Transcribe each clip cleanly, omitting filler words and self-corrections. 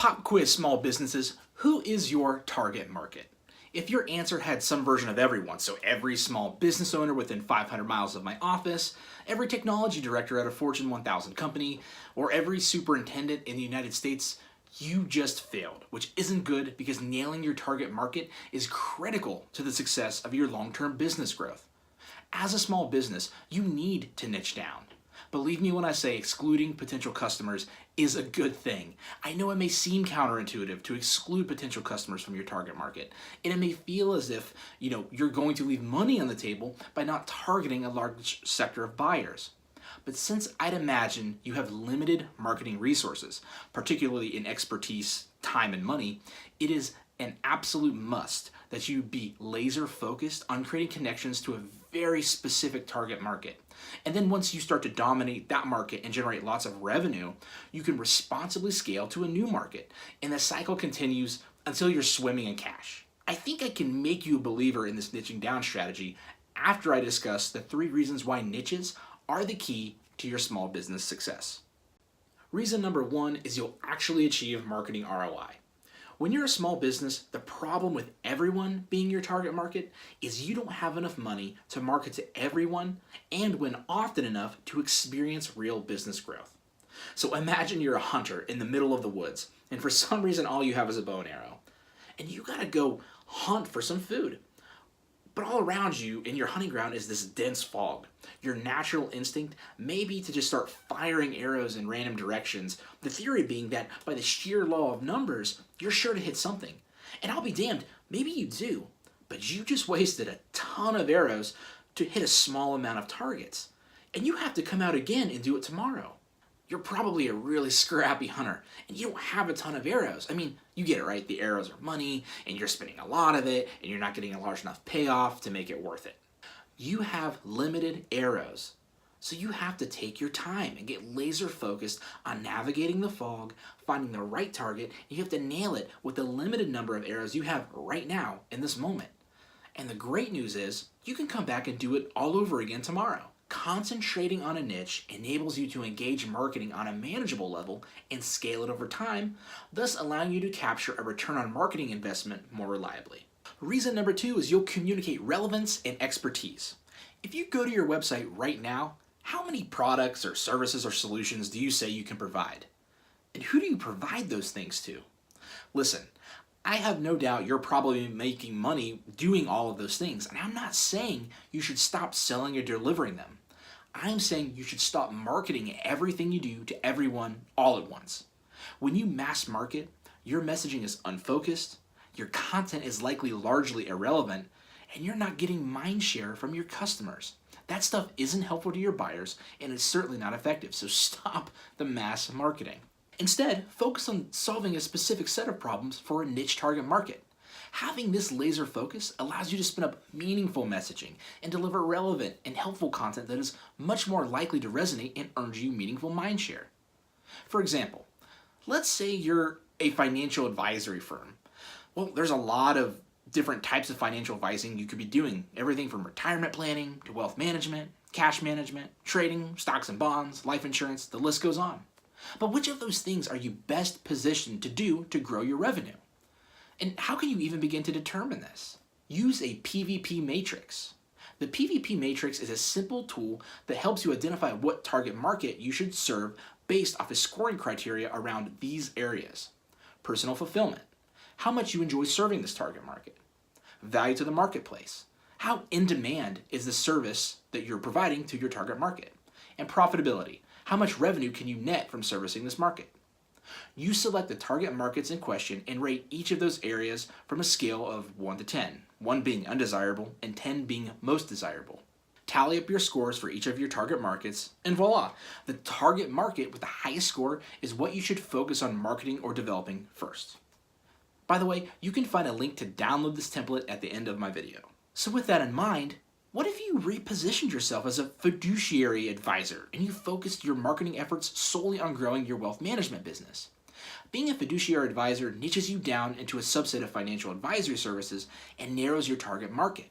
Pop quiz, small businesses. Who is your target market? If your answer had some version of everyone, so every small business owner within 500 miles of my office, every technology director at a Fortune 1000 company, or every superintendent in the United States, you just failed, which isn't good because nailing your target market is critical to the success of your long-term business growth. As a small business, you need to niche down. Believe me when I say excluding potential customers is a good thing. I know it may seem counterintuitive to exclude potential customers from your target market, and it may feel as if you're going to leave money on the table by not targeting a large sector of buyers. But since I'd imagine you have limited marketing resources, particularly in expertise, time, and money, it is an absolute must that you be laser focused on creating connections to a very specific target market. And then once you start to dominate that market and generate lots of revenue, you can responsibly scale to a new market. And the cycle continues until you're swimming in cash. I think I can make you a believer in this niching down strategy after I discuss the 3 reasons why niches are the key to your small business success. Reason number 1 is you'll actually achieve marketing ROI. When you're a small business, the problem with everyone being your target market is you don't have enough money to market to everyone and win often enough to experience real business growth. So imagine you're a hunter in the middle of the woods, and for some reason all you have is a bow and arrow. And you gotta go hunt for some food. But all around you in your hunting ground is this dense fog. Your natural instinct may be to just start firing arrows in random directions, the theory being that by the sheer law of numbers, you're sure to hit something. And I'll be damned, maybe you do, but you just wasted a ton of arrows to hit a small amount of targets. And you have to come out again and do it tomorrow. You're probably a really scrappy hunter, and you don't have a ton of arrows. I mean, you get it, right? The arrows are money, and you're spending a lot of it, and you're not getting a large enough payoff to make it worth it. You have limited arrows, so you have to take your time and get laser focused on navigating the fog, finding the right target, and you have to nail it with the limited number of arrows you have right now in this moment. And the great news is, you can come back and do it all over again tomorrow. Concentrating on a niche enables you to engage marketing on a manageable level and scale it over time, thus allowing you to capture a return on marketing investment more reliably. Reason number 2 is you'll communicate relevance and expertise. If you go to your website right now, how many products or services or solutions do you say you can provide? And who do you provide those things to? Listen, I have no doubt you're probably making money doing all of those things, and I'm not saying you should stop selling or delivering them. I'm saying you should stop marketing everything you do to everyone all at once. When you mass market, your messaging is unfocused, your content is likely largely irrelevant, and you're not getting mind share from your customers. That stuff isn't helpful to your buyers, and it's certainly not effective, so stop the mass marketing. Instead, focus on solving a specific set of problems for a niche target market. Having this laser focus allows you to spin up meaningful messaging and deliver relevant and helpful content that is much more likely to resonate and earn you meaningful mindshare. For example, let's say you're a financial advisory firm. Well, there's a lot of different types of financial advising you could be doing. Everything from retirement planning to wealth management, cash management, trading, stocks and bonds, life insurance, the list goes on. But which of those things are you best positioned to do to grow your revenue? And how can you even begin to determine this? Use a PVP matrix. The PVP matrix is a simple tool that helps you identify what target market you should serve based off a scoring criteria around these areas. Personal fulfillment. How much you enjoy serving this target market. Value to the marketplace. How in demand is the service that you're providing to your target market? And profitability. How much revenue can you net from servicing this market? You select the target markets in question and rate each of those areas from a scale of 1 to 10, 1 being undesirable and 10 being most desirable. Tally up your scores for each of your target markets, and voila! The target market with the highest score is what you should focus on marketing or developing first. By the way, you can find a link to download this template at the end of my video. So with that in mind, what if you repositioned yourself as a fiduciary advisor and you focused your marketing efforts solely on growing your wealth management business? Being a fiduciary advisor niches you down into a subset of financial advisory services and narrows your target market.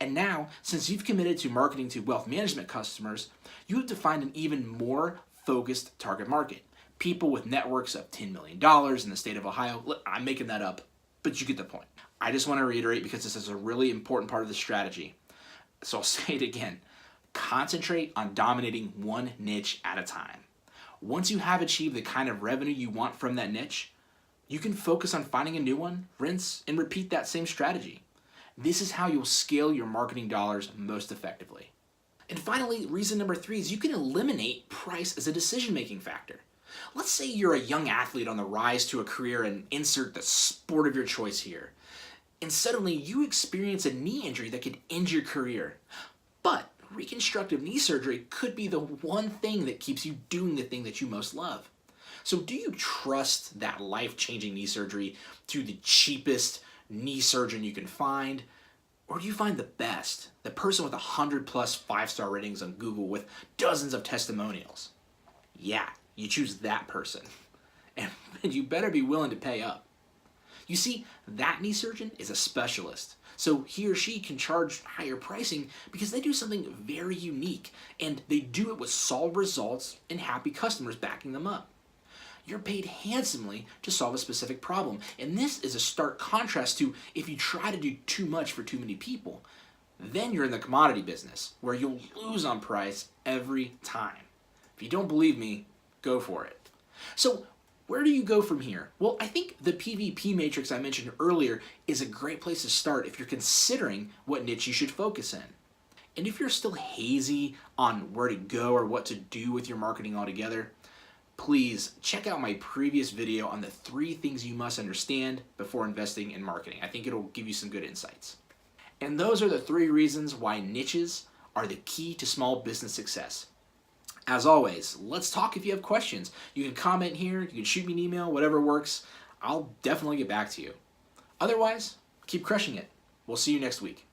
And now, since you've committed to marketing to wealth management customers, you have defined an even more focused target market, People with networks of $10 million in the state of Ohio. I'm making that up, but you get the point. I just want to reiterate because this is a really important part of the strategy. So I'll say it again. Concentrate on dominating one niche at a time. Once you have achieved the kind of revenue you want from that niche, you can focus on finding a new one, rinse, and repeat that same strategy. This is how you'll scale your marketing dollars most effectively. And finally, reason number 3 is you can eliminate price as a decision-making factor. Let's say you're a young athlete on the rise to a career and insert the sport of your choice here. And suddenly you experience a knee injury that could end your career. But reconstructive knee surgery could be the one thing that keeps you doing the thing that you most love. So do you trust that life-changing knee surgery to the cheapest knee surgeon you can find? Or do you find the best, the person with 100+ 5-star ratings on Google with dozens of testimonials? Yeah, you choose that person. And you better be willing to pay up. You see, that knee surgeon is a specialist. So he or she can charge higher pricing because they do something very unique and they do it with solid results and happy customers backing them up. You're paid handsomely to solve a specific problem. And this is a stark contrast to if you try to do too much for too many people, then you're in the commodity business where you'll lose on price every time. If you don't believe me, go for it. So where do you go from here? Well, I think the PVP matrix I mentioned earlier is a great place to start if you're considering what niche you should focus in. And if you're still hazy on where to go or what to do with your marketing altogether, please check out my previous video on the 3 things you must understand before investing in marketing. I think it'll give you some good insights. And those are the 3 reasons why niches are the key to small business success. As always, let's talk if you have questions. You can comment here, you can shoot me an email, whatever works. I'll definitely get back to you. Otherwise, keep crushing it. We'll see you next week.